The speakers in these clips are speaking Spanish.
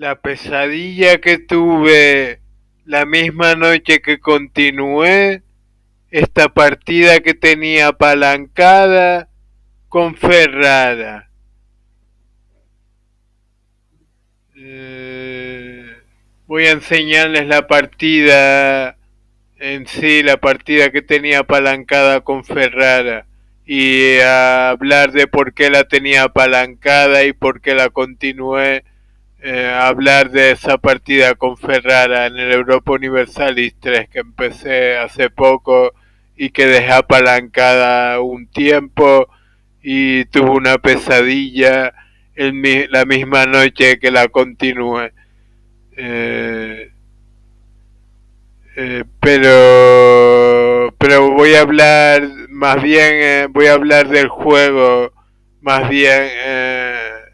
La pesadilla que tuve la misma noche que continué esta partida que tenía apalancada con Ferrara. Eh, Voy a enseñarles la partida en sí, la partida que tenía apalancada con Ferrara y a hablar de por qué la tenía apalancada y por qué la continué. Hablar de esa partida con Ferrara en el Europa Universalis 3 que empecé hace poco y que dejé apalancada un tiempo y tuve una pesadilla la misma noche que la continué. Eh, pero voy a hablar más bien, voy a hablar del juego más bien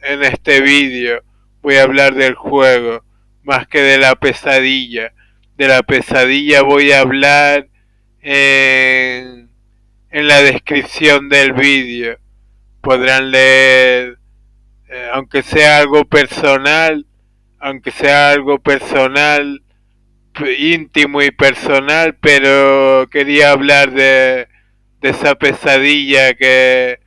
en este vídeo. Voy a hablar del juego más que de la pesadilla. De la pesadilla voy a hablar en la descripción del vídeo. Podrán leer, aunque sea algo personal, íntimo y personal, pero quería hablar de esa pesadilla que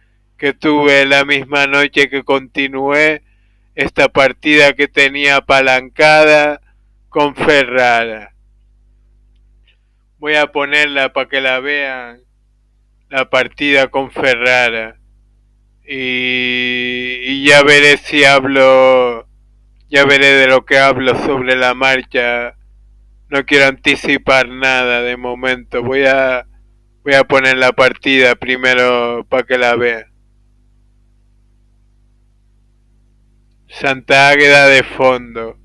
tuve la misma noche que continué esta partida que tenía apalancada con Ferrara. Voy a ponerla para que la vean, la partida con Ferrara. Y ya veré si hablo, ya veré de lo que hablo sobre la marcha. No quiero anticipar nada de momento. Voy a poner la partida primero para que la vean. Santa Águeda de fondo,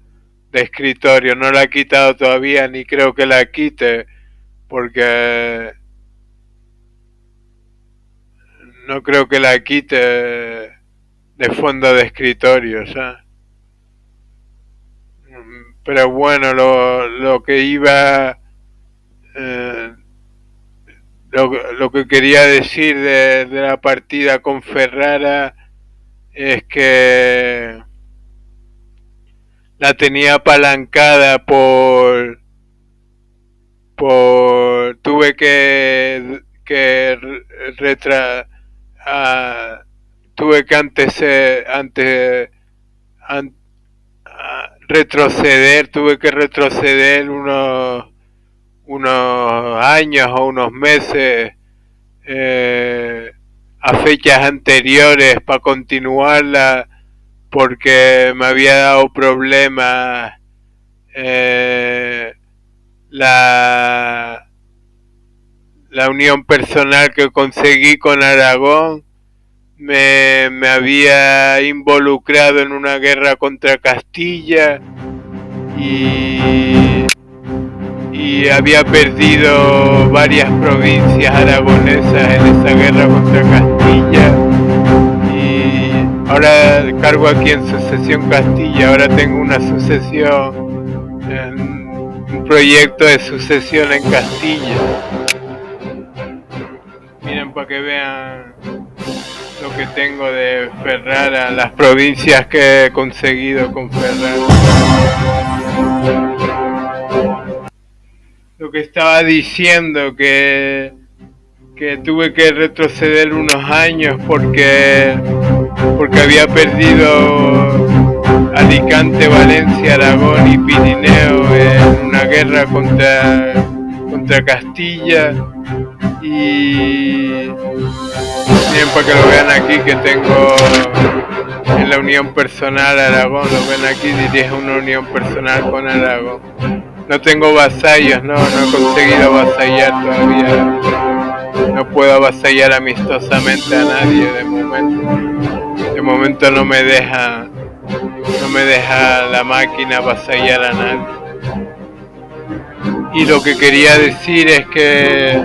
de escritorio. No la he quitado todavía ni creo que la quite porque no creo que la quite de fondo de escritorio, ¿sabes? Pero bueno, lo que iba... Eh, lo que quería decir de la partida con Ferrara es que la tenía apalancada tuve que retra, tuve que retroceder, tuve que retroceder unos años o unos meses a fechas anteriores para continuarla porque me había dado problemas la unión personal que conseguí con Aragón. Me había involucrado en una guerra contra Castilla y había perdido varias provincias aragonesas en esa guerra contra Castilla y ahora cargo aquí en Sucesión Castilla. Ahora tengo una sucesión, un proyecto de sucesión en Castilla. Miren para que vean lo que tengo de Ferrara, las provincias que he conseguido con Ferrara. Lo que estaba diciendo que tuve que retroceder unos años porque había perdido Alicante, Valencia, Aragón y Pirineo en una guerra contra Castilla. Y miren para que lo vean aquí que tengo en la unión personal Aragón, lo ven aquí, dirijo una unión personal con Aragón. No tengo vasallos, no he conseguido avasallar todavía. No puedo avasallar amistosamente a nadie de momento. De momento no me deja la máquina avasallar a nadie. Y lo que quería decir es que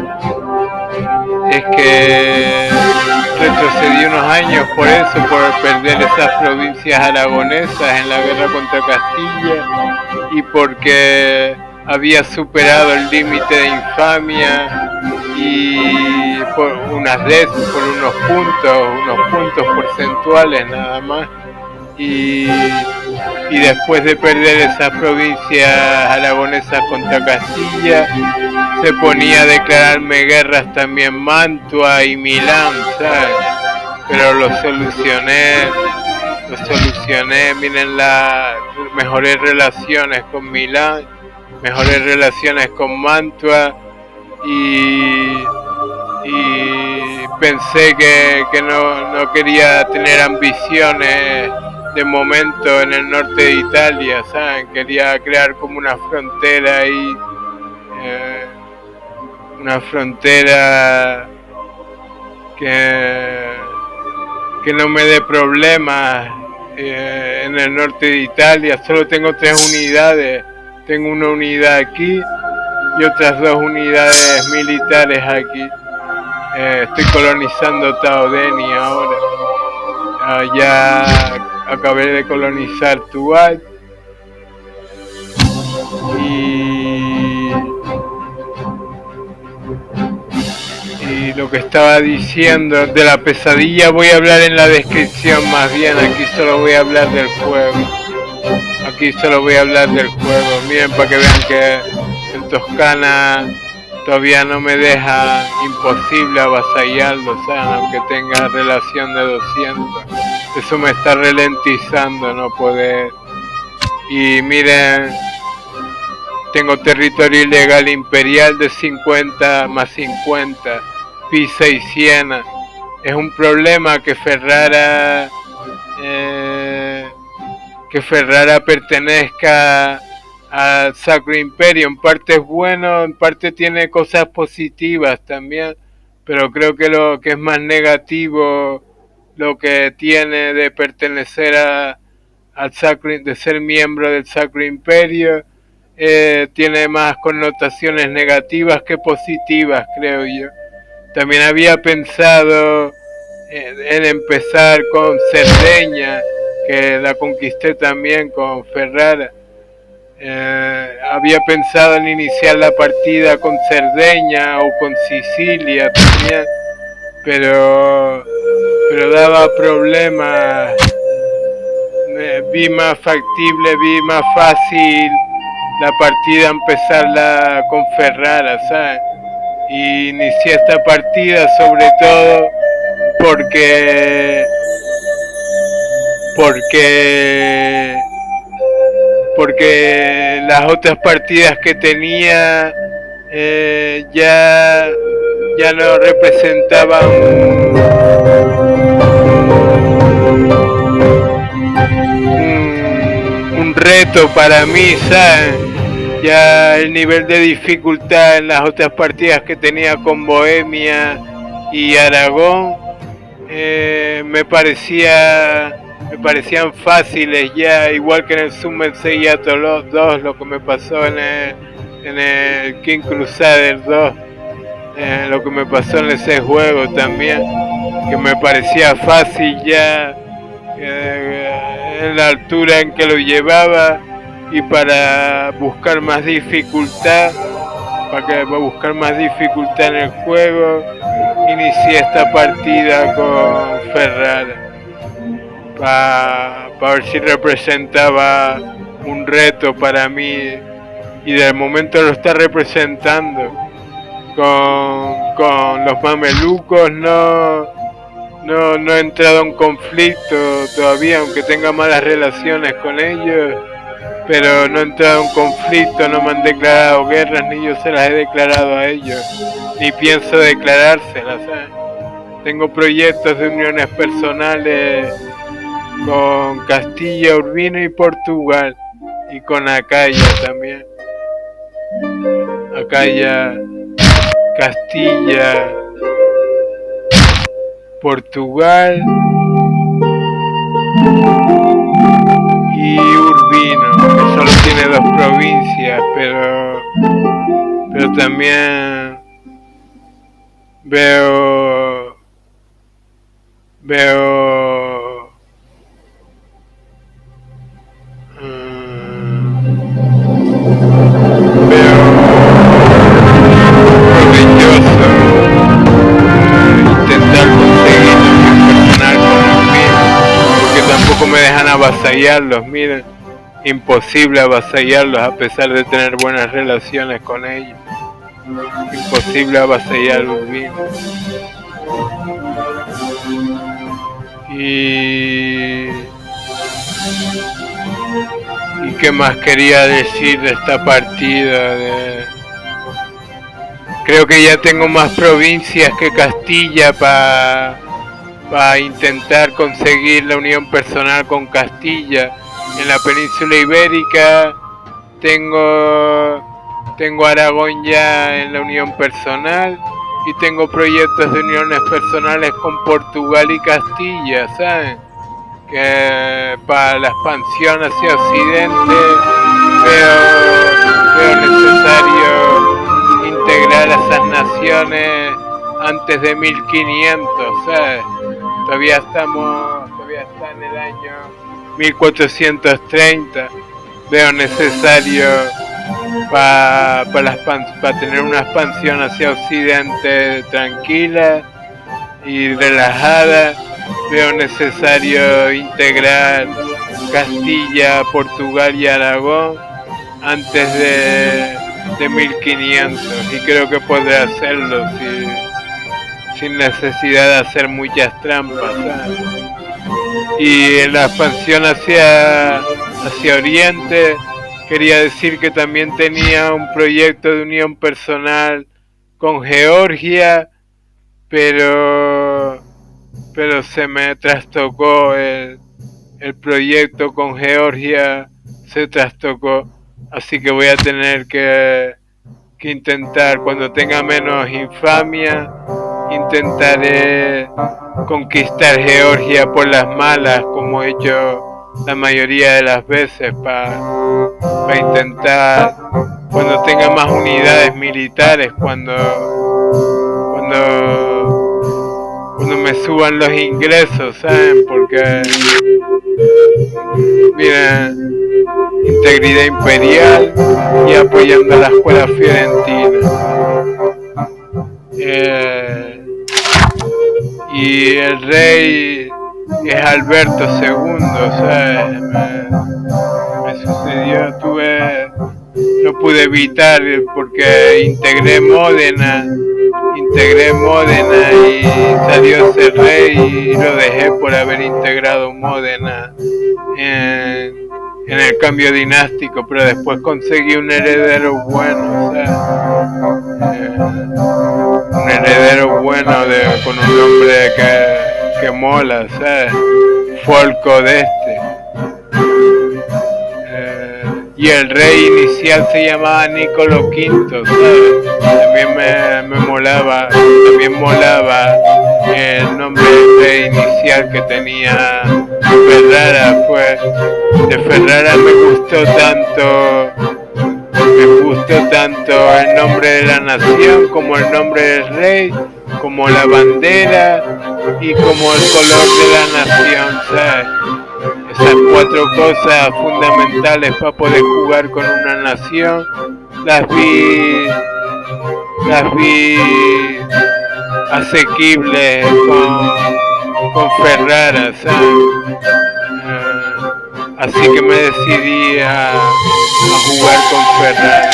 retrocedí unos años por eso, por perder esas provincias aragonesas en la guerra contra Castilla y porque había superado el límite de infamia y por unos puntos porcentuales nada más y y después de perder esas provincias aragonesas contra Castilla, se ponía a declararme guerras también Mantua y Milán, ¿sabes? Pero lo solucioné, miren, mejores relaciones con Milán, mejores relaciones con Mantua, y pensé que no quería tener ambiciones de momento en el norte de Italia, ¿saben? Quería crear como una frontera ahí, una frontera que no me dé problemas en el norte de Italia. Solo tengo 3 unidades, tengo una unidad aquí y otras 2 unidades militares aquí. Estoy colonizando Taodeni ahora. Ya acabé de colonizar Tuat y lo que estaba diciendo de la pesadilla voy a hablar en la descripción, más bien. Aquí solo voy a hablar del juego. Miren, para que vean que en Toscana todavía no me deja imposible avasallarlo, ¿saben? Aunque tenga relación de 200. Eso me está ralentizando no poder. Y miren, tengo territorio ilegal imperial de 50 más 50, Pisa y Siena. Es un problema que Ferrara pertenezca al Sacro Imperio. En parte es bueno, en parte tiene cosas positivas también, pero creo que lo que es más negativo, lo que tiene de pertenecer de ser miembro del Sacro Imperio, tiene más connotaciones negativas que positivas, creo yo. También había pensado en empezar con Cerdeña, que la conquisté también con Ferrara. Había pensado en iniciar la partida con Cerdeña o con Sicilia también, pero daba problemas. Vi más factible, vi más fácil la partida empezarla con Ferrara, ¿sabes? Y inicié esta partida sobre todo porque las otras partidas que tenía ya no representaban un reto para mí, ¿sabes? Ya el nivel de dificultad en las otras partidas que tenía con Bohemia y Aragón me parecían fáciles ya, igual que en el Summon Seiyata 2, lo que me pasó en el King Crusader 2, lo que me pasó en ese juego también, que me parecía fácil ya en la altura en que lo llevaba, y para buscar más dificultad, en el juego, inicié esta partida con Ferrara para ver si representaba un reto para mí, y de momento lo está representando. Con los mamelucos no he entrado en conflicto todavía, aunque tenga malas relaciones con ellos, pero no he entrado en conflicto, no me han declarado guerras, ni yo se las he declarado a ellos, ni pienso declarárselas, ¿sabes? Tengo proyectos de uniones personales con Castilla, Urbino y Portugal, y con Acaya también. Acaya, Castilla, Portugal y Urbino, que solo tiene 2 provincias, pero también veo provechoso intentar conseguir unión personal con Urbino, porque tampoco me dejan avasallarlos, miren, imposible avasallarlos a pesar de tener buenas relaciones con ellos, imposible avasallarlos bien. Y qué más quería decir de esta partida. Creo que ya tengo más provincias que Castilla para intentar conseguir la unión personal con Castilla. En la península ibérica tengo Aragón ya en la unión personal y tengo proyectos de uniones personales con Portugal y Castilla, ¿saben? Que para la expansión hacia Occidente veo necesario integrar a esas naciones antes de 1500, ¿sabes? Todavía está en el año 1430. Veo necesario para tener una expansión hacia Occidente tranquila y relajada. Veo necesario integrar Castilla, Portugal y Aragón antes de 1500 y creo que podré hacerlo sin necesidad de hacer muchas trampas, ¿sabes? Y en la expansión hacia Oriente quería decir que también tenía un proyecto de unión personal con Georgia, pero se me trastocó el proyecto con Georgia, se trastocó, así que voy a tener que intentar, cuando tenga menos infamia, intentaré conquistar Georgia por las malas, como he hecho la mayoría de las veces, para intentar, cuando tenga más unidades militares, cuando me suban los ingresos, ¿saben? Porque, mira, integridad imperial y apoyando a la escuela fiorentina. Y el rey es Alberto II, ¿sabes? Me sucedió, no pude evitar porque integré Módena y salió ese rey y lo dejé por haber integrado Módena en el cambio dinástico, pero después conseguí un heredero bueno, un heredero bueno con un nombre que mola, ¿sabes? Folco de y el rey inicial se llamaba Nicolás V, ¿sabes? También me molaba, el nombre del rey inicial que tenía Ferrara. De Ferrara me gustó tanto el nombre de la nación como el nombre del rey, como la bandera y como el color de la nación, ¿sabes? Esas 4 cosas fundamentales para poder jugar con una nación las vi asequibles con Ferrara, ¿sabes? Así que me decidí a jugar con Ferrara.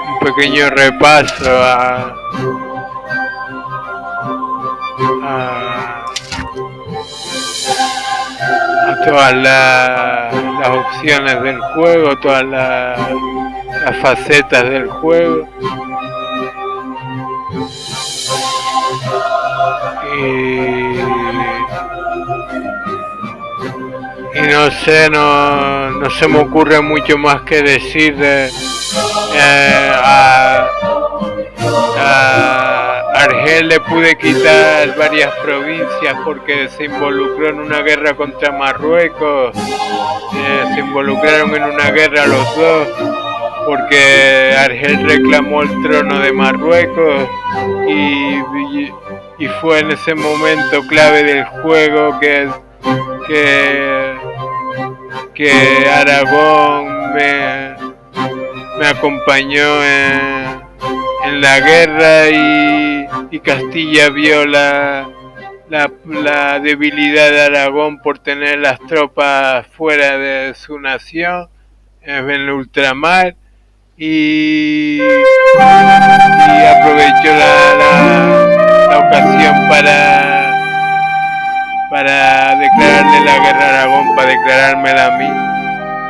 Un pequeño repaso a todas las opciones del juego, todas las facetas del juego. Y no sé, no se me ocurre mucho más que decir a Argel le pude quitar varias provincias porque se involucró en una guerra contra Marruecos, se involucraron en una guerra los dos porque Argel reclamó el trono de Marruecos y fue en ese momento clave del juego que Aragón me acompañó en la guerra y Castilla vio la debilidad de Aragón por tener las tropas fuera de su nación, en el ultramar, y aprovechó la ocasión para declararle la guerra a Aragón, para declarármela a mí.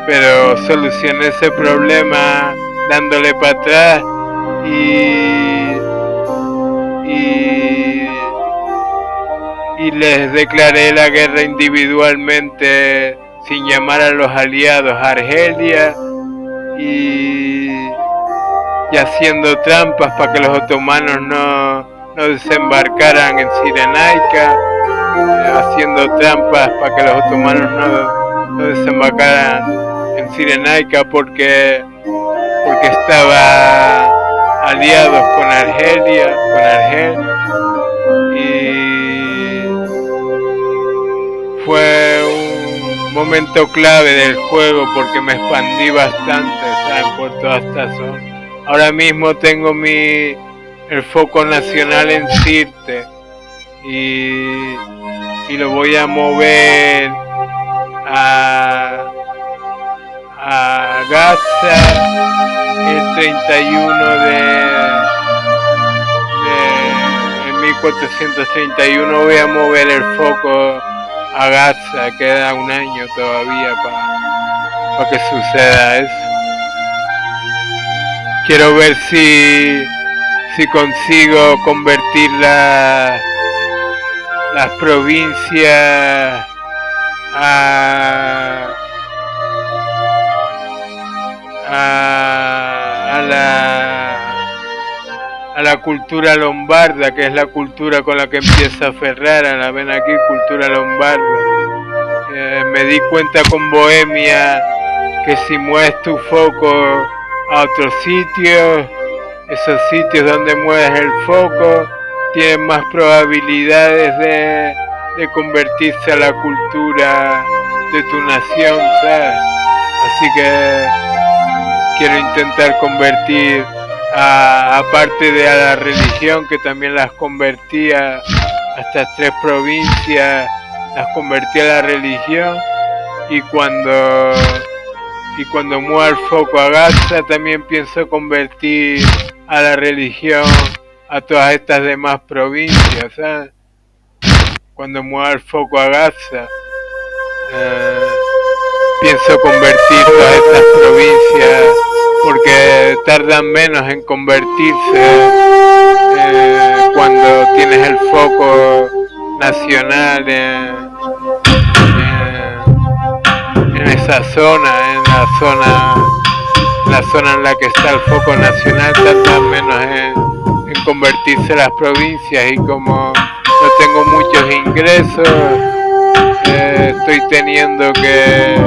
Pero solucioné ese problema dándole para atrás y, y les declaré la guerra individualmente sin llamar a los aliados a Argelia y haciendo trampas para que los otomanos no desembarcaran en Cirenaica, haciendo trampas para que los otomanos no desembarcaran en Cirenaica porque estaba aliados con Argel, y fue un momento clave del juego porque me expandí bastante, ¿saben? Por toda esta zona. Ahora mismo tengo el foco nacional en Sirte y lo voy a mover a Gaza el 31 en 1431 voy a mover el foco a Gaza, queda un año todavía para que suceda eso. Quiero ver si consigo convertir las provincias a la cultura lombarda, que es la cultura con la que empieza Ferrara, la ven aquí, cultura lombarda. Me di cuenta con Bohemia que si mueves tu foco a otros sitios, esos sitios donde mueves el foco tienen más probabilidades de convertirse a la cultura de tu nación, ¿sabes? Así que quiero intentar convertir aparte de a la religión, que también las convertía a estas 3 provincias, las convertí a la religión, y cuando mueva el foco a Gaza también pienso convertir a la religión a todas estas demás provincias, ¿sabes? Cuando mueva el foco a Gaza pienso convertir todas estas provincias porque tardan menos en convertirse cuando tienes el foco nacional en esa zona, en la zona en la que está el foco nacional, tardan menos en convertirse las provincias, y como no tengo muchos ingresos, estoy teniendo que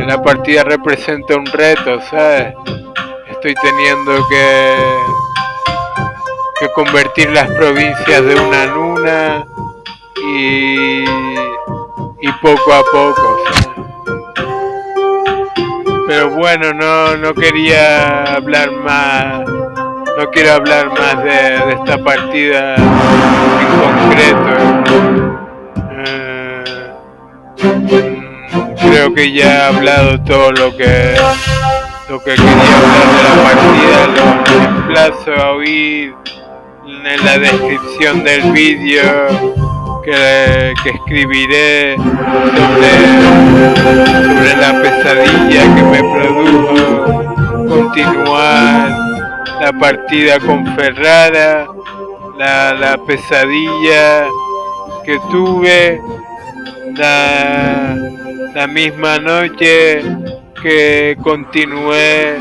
la partida representa un reto, ¿sabes? Estoy teniendo que convertir las provincias de una en una y poco a poco, ¿sabes? Pero bueno, no quería hablar más, no quiero hablar más de esta partida en concreto. Creo que ya he hablado todo lo que quería hablar de la partida. Los emplazo a oír en la descripción del vídeo que escribiré sobre la pesadilla que me produjo continuar la partida con Ferrara, la pesadilla que tuve la misma noche que continué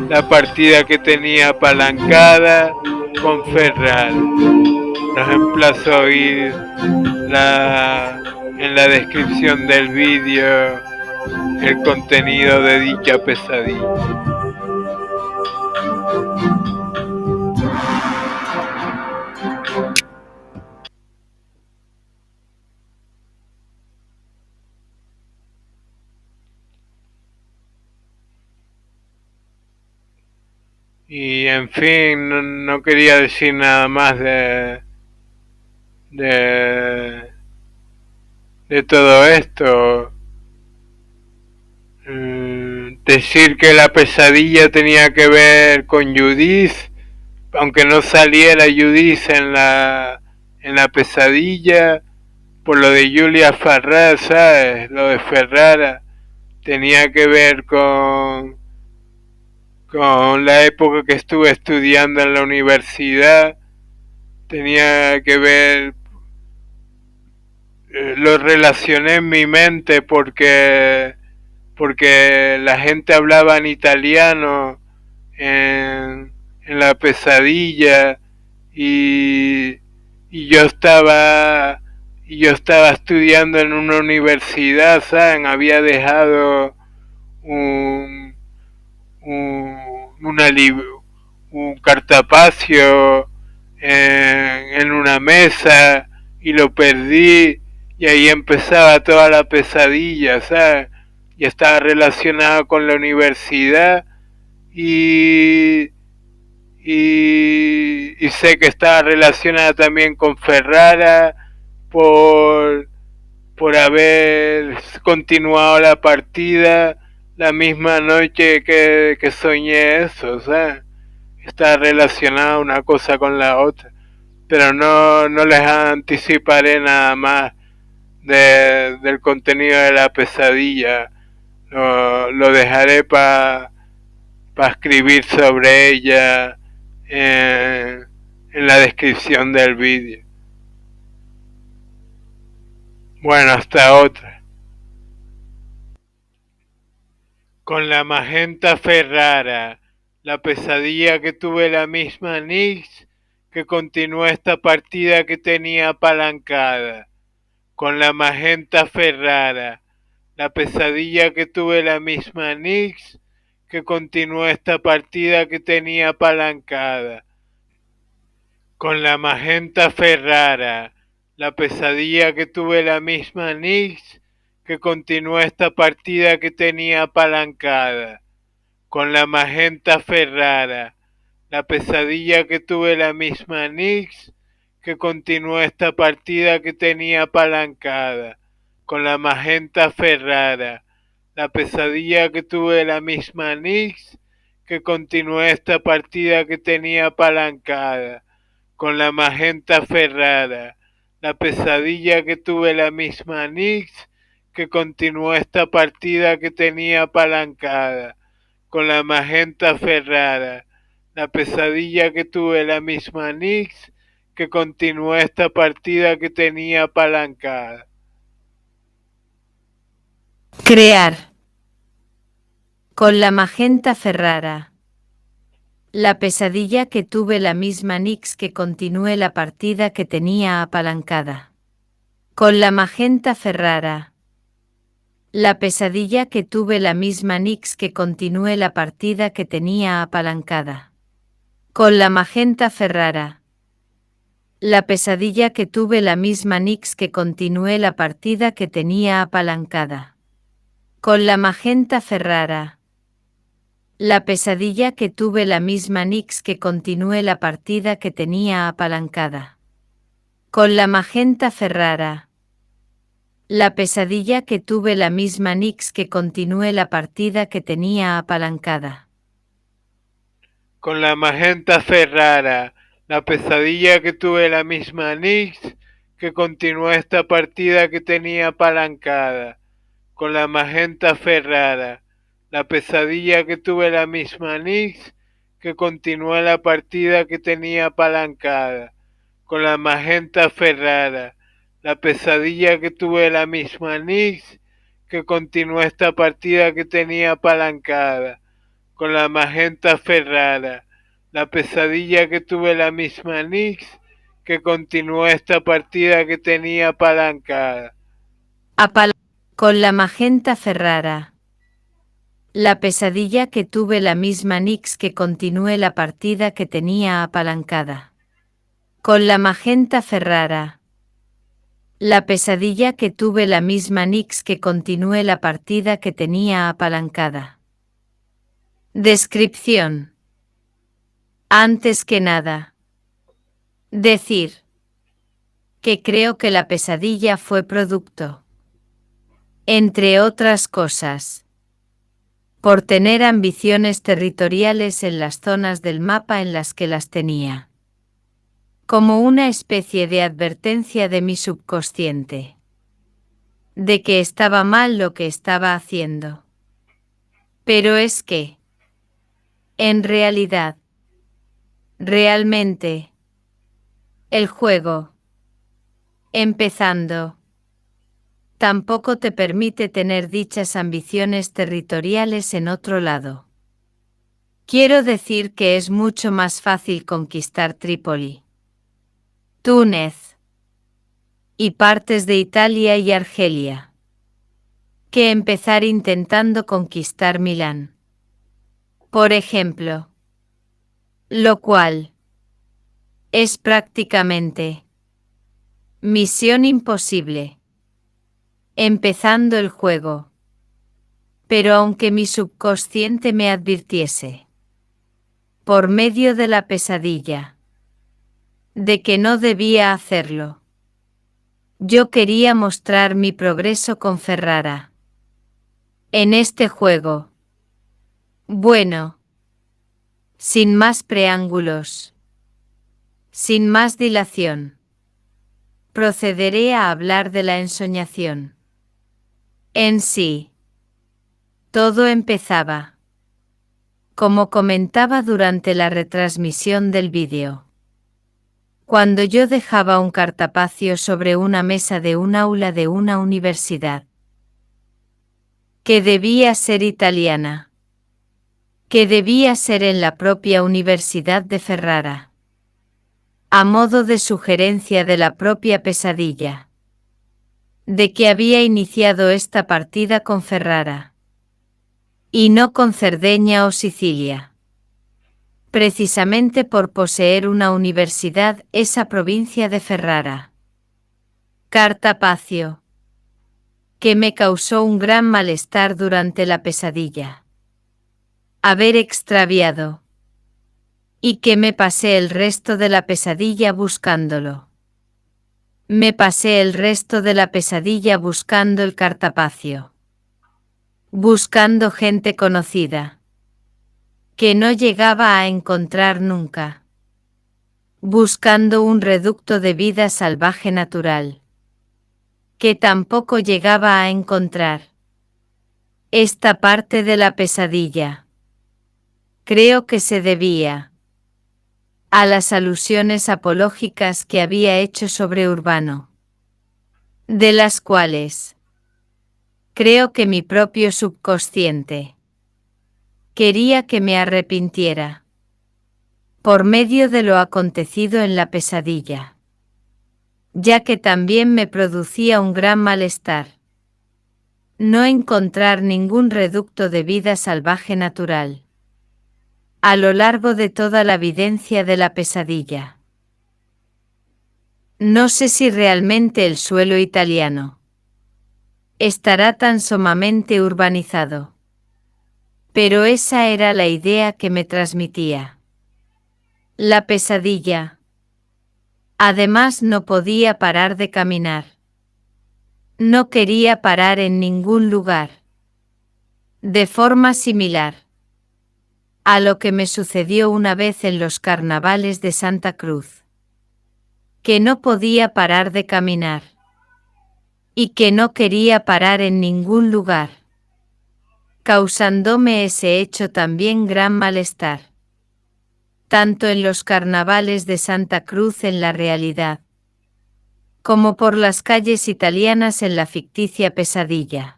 la partida que tenía apalancada con Ferrara. Los emplazo a oír en la descripción del vídeo el contenido de dicha pesadilla. Y en fin, no quería decir nada más de, de todo esto. Decir que la pesadilla tenía que ver con Judith, aunque no saliera Judith en la pesadilla, por lo de Julia Ferrara, ¿sabes? Lo de Ferrara tenía que ver con la época que estuve estudiando en la universidad, tenía que ver, lo relacioné en mi mente porque la gente hablaba en italiano en la pesadilla y, y yo estaba estudiando en una universidad, ¿saben? Había dejado un, un, una un cartapacio en una mesa y lo perdí y ahí empezaba toda la pesadilla, ¿sabes? Y estaba relacionado con la universidad y, y sé que estaba relacionada también con Ferrara por, por haber continuado la partida la misma noche que soñé eso, ¿sabes? Está relacionada una cosa con la otra, pero no les anticiparé nada más del contenido de la pesadilla, lo dejaré para escribir sobre ella en la descripción del vídeo. Bueno, hasta otra. Con la magenta Ferrara, la pesadilla que tuve la misma Nix que continuó esta partida que tenía apalancada. Con la magenta Ferrara, la pesadilla que tuve la misma Nix que continuó esta partida que tenía apalancada. Con la magenta Ferrara, la pesadilla que tuve la misma Nix que continuó esta partida que tenía apalancada. Con la magenta Ferrara, la pesadilla que tuve la misma Nix que continuó esta partida que tenía apalancada. Con la magenta Ferrara, la pesadilla que tuve la misma Nix que continuó esta partida que tenía apalancada. Con la magenta Ferrara, la pesadilla que tuve la misma Nix que continuó esta partida que tenía apalancada. Con la magenta Ferrara, la pesadilla que tuve la misma Nix que continuó esta partida que tenía apalancada. Crear. Con la magenta Ferrara. La pesadilla que tuve la misma Nix que continué la partida que tenía apalancada. Con la magenta Ferrara. La pesadilla que tuve la misma Nix que continué la partida que tenía apalancada. Con la magenta Ferrara. La pesadilla que tuve la misma Nix que continué la partida que tenía apalancada. Con la magenta Ferrara. La pesadilla que tuve la misma Nix que continué la partida que tenía apalancada. Con la magenta Ferrara. La pesadilla que tuve la misma Nix que continué la partida que tenía apalancada. Con la magenta Ferrara, la pesadilla que tuve la misma Nix que continuó esta partida que tenía apalancada. Con la magenta Ferrara, la pesadilla que tuve la misma Nix que continuó la partida que tenía apalancada. Con la magenta Ferrara, la pesadilla que tuve la misma Nix que continuó esta partida que tenía apalancada. Con la magenta Ferrara, la pesadilla que tuve la misma Nix que continuó esta partida que tenía apalancada. Con la magenta Ferrara. La pesadilla que tuve la misma Nix que continué la partida que tenía apalancada. Con la magenta Ferrara. La pesadilla que tuve la misma Nix que continué la partida que tenía apalancada. Descripción. Antes que nada, decir que creo que la pesadilla fue producto, entre otras cosas, por tener ambiciones territoriales en las zonas del mapa en las que las tenía. Como una especie de advertencia de mi subconsciente. De que estaba mal lo que estaba haciendo. Pero es que, en realidad, realmente, el juego, empezando, tampoco te permite tener dichas ambiciones territoriales en otro lado. Quiero decir que es mucho más fácil conquistar Trípoli, Túnez y partes de Italia y Argelia, que empezar intentando conquistar Milán. Por ejemplo. Lo cual es prácticamente misión imposible. Empezando el juego. Pero aunque mi subconsciente me advirtiese, por medio de la pesadilla, de que no debía hacerlo, yo quería mostrar mi progreso con Ferrara. En este juego. Bueno. Sin más preámbulos. Sin más dilación. Procederé a hablar de la ensoñación. En sí. Todo empezaba. Como comentaba durante la retransmisión del vídeo. Cuando yo dejaba un cartapacio sobre una mesa de un aula de una universidad. Que debía ser italiana. Que debía ser en la propia Universidad de Ferrara. A modo de sugerencia de la propia pesadilla. De que había iniciado esta partida con Ferrara. Y no con Cerdeña o Sicilia. Precisamente por poseer una universidad esa provincia de Ferrara. Cartapacio. Que me causó un gran malestar durante la pesadilla. Haber extraviado. Y que me pasé el resto de la pesadilla buscándolo. Me pasé el resto de la pesadilla buscando el cartapacio. Buscando gente conocida. Que no llegaba a encontrar nunca. Buscando un reducto de vida salvaje natural. Que tampoco llegaba a encontrar. Esta parte de la pesadilla. Creo que se debía a las alusiones apológicas que había hecho sobre Urbano. De las cuales creo que mi propio subconsciente quería que me arrepintiera. Por medio de lo acontecido en la pesadilla. Ya que también me producía un gran malestar. No encontrar ningún reducto de vida salvaje natural. A lo largo de toda la videncia de la pesadilla. No sé si realmente el suelo italiano estará tan sumamente urbanizado. Pero esa era la idea que me transmitía. La pesadilla. Además no podía parar de caminar. No quería parar en ningún lugar. De forma similar a lo que me sucedió una vez en los carnavales de Santa Cruz. Que no podía parar de caminar. Y que no quería parar en ningún lugar. Causándome ese hecho también gran malestar. Tanto en los carnavales de Santa Cruz en la realidad. Como por las calles italianas en la ficticia pesadilla.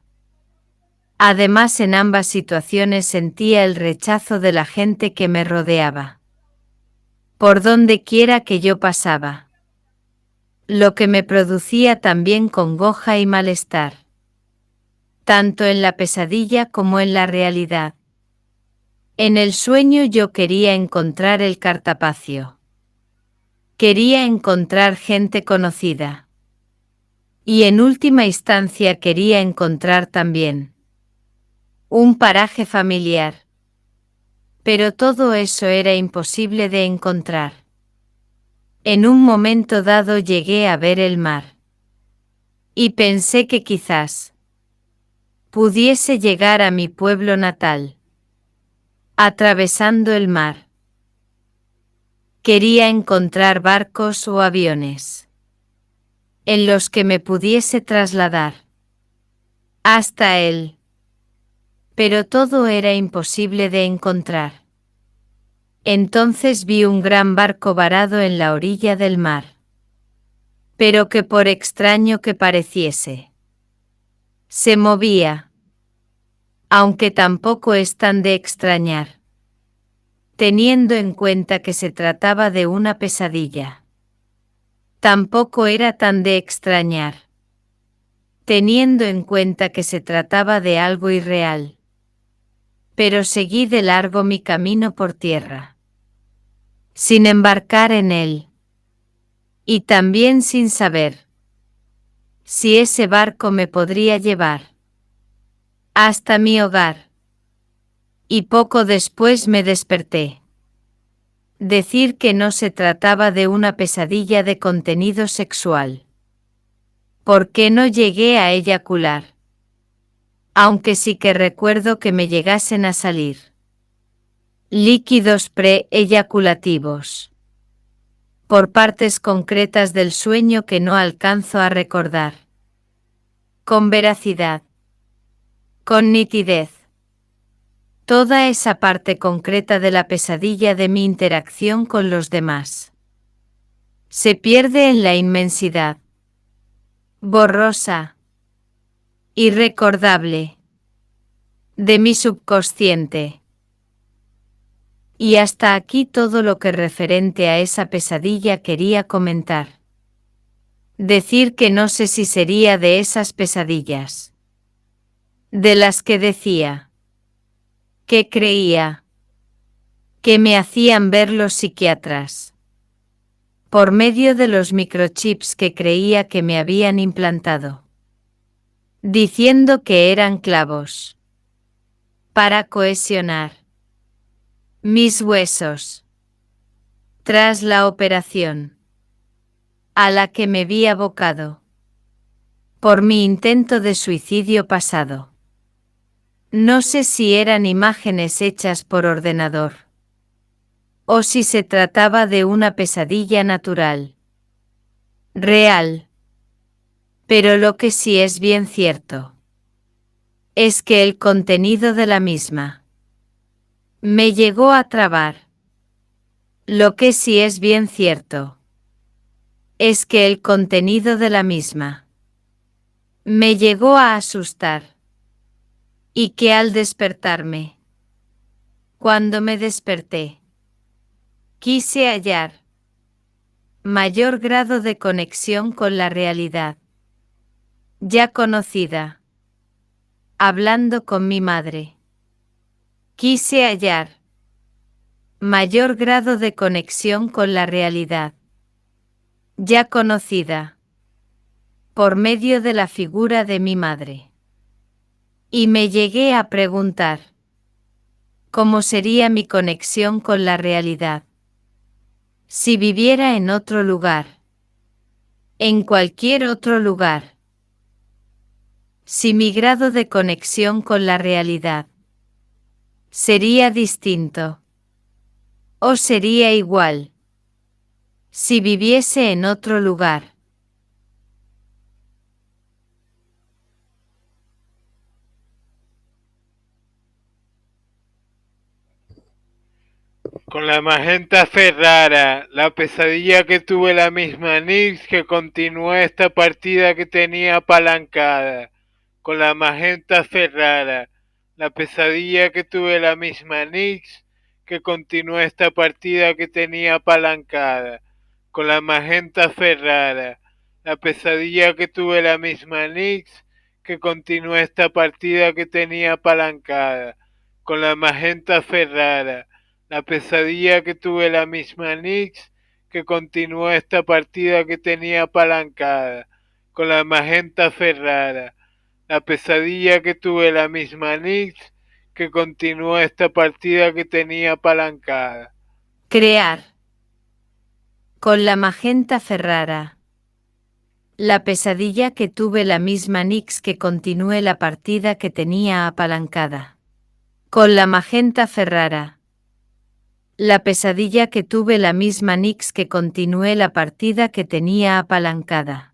Además en ambas situaciones sentía el rechazo de la gente que me rodeaba. Por donde quiera que yo pasaba. Lo que me producía también congoja y malestar. Tanto en la pesadilla como en la realidad. En el sueño yo quería encontrar el cartapacio. Quería encontrar gente conocida. Y en última instancia quería encontrar también un paraje familiar. Pero todo eso era imposible de encontrar. En un momento dado llegué a ver el mar. Y pensé que quizás pudiese llegar a mi pueblo natal, atravesando el mar. Quería encontrar barcos o aviones en los que me pudiese trasladar hasta él. Pero todo era imposible de encontrar. Entonces vi un gran barco varado en la orilla del mar. Pero que por extraño que pareciese, se movía. Aunque tampoco es tan de extrañar, teniendo en cuenta que se trataba de una pesadilla. Tampoco era tan de extrañar, teniendo en cuenta que se trataba de algo irreal. Pero seguí de largo mi camino por tierra, sin embarcar en él, y también sin saber si ese barco me podría llevar hasta mi hogar. Y poco después me desperté. Decir que no se trataba de una pesadilla de contenido sexual. Porque no llegué a eyacular. Aunque sí que recuerdo que me llegasen a salir líquidos pre-eyaculativos por partes concretas del sueño que no alcanzo a recordar. Con veracidad. Con nitidez. Toda esa parte concreta de la pesadilla de mi interacción con los demás se pierde en la inmensidad. Borrosa. Irrecordable. De mi subconsciente. Y hasta aquí todo lo que referente a esa pesadilla quería comentar. Decir que no sé si sería de esas pesadillas de las que decía, que creía, que me hacían ver los psiquiatras, por medio de los microchips que creía que me habían implantado, diciendo que eran clavos para cohesionar mis huesos tras la operación a la que me vi abocado por mi intento de suicidio pasado. No sé si eran imágenes hechas por ordenador o si se trataba de una pesadilla natural, real. Pero lo que sí es bien cierto es que el contenido de la misma me llegó a trabar. Lo que sí es bien cierto es que el contenido de la misma me llegó a asustar. Y que al despertarme, cuando me desperté, quise hallar mayor grado de conexión con la realidad ya conocida, hablando con mi madre. Quise hallar mayor grado de conexión con la realidad ya conocida por medio de la figura de mi madre. Y me llegué a preguntar cómo sería mi conexión con la realidad si viviera en otro lugar, en cualquier otro lugar. Si mi grado de conexión con la realidad sería distinto o sería igual si viviese en otro lugar. Con la magenta Ferrara, la pesadilla que tuve la misma Nix que continuó esta partida que tenía apalancada. Con la magenta Ferrara, la pesadilla que tuve la misma Nix que continuó esta partida que tenía apalancada. Con la magenta Ferrara, la pesadilla que tuve la misma Nix que continuó esta partida que tenía apalancada. Con la magenta Ferrara, la pesadilla que tuve la misma Nix que continuó esta partida que tenía apalancada. Con la magenta Ferrara, la pesadilla que tuve la misma Nix que continúe esta partida que tenía apalancada. Crear. Con la magenta Ferrara. La pesadilla que tuve la misma Nix que continúe la partida que tenía apalancada. Con la magenta Ferrara. La pesadilla que tuve la misma Nix que continué la partida que tenía apalancada.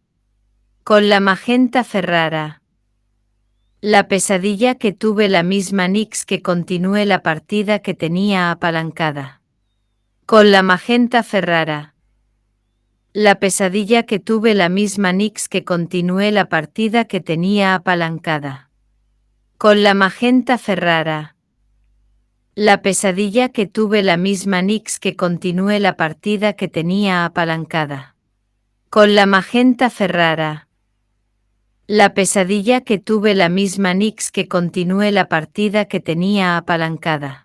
Con la magenta Ferrara. La pesadilla que tuve la misma Nix que continué la partida que tenía apalancada. Con la magenta Ferrara. La pesadilla que tuve la misma Nix que continué la partida que tenía apalancada. Con la magenta Ferrara. La pesadilla que tuve la misma Nix que continué la partida que tenía apalancada. Con la magenta Ferrara. La pesadilla que tuve la misma Nix que continué la partida que tenía apalancada.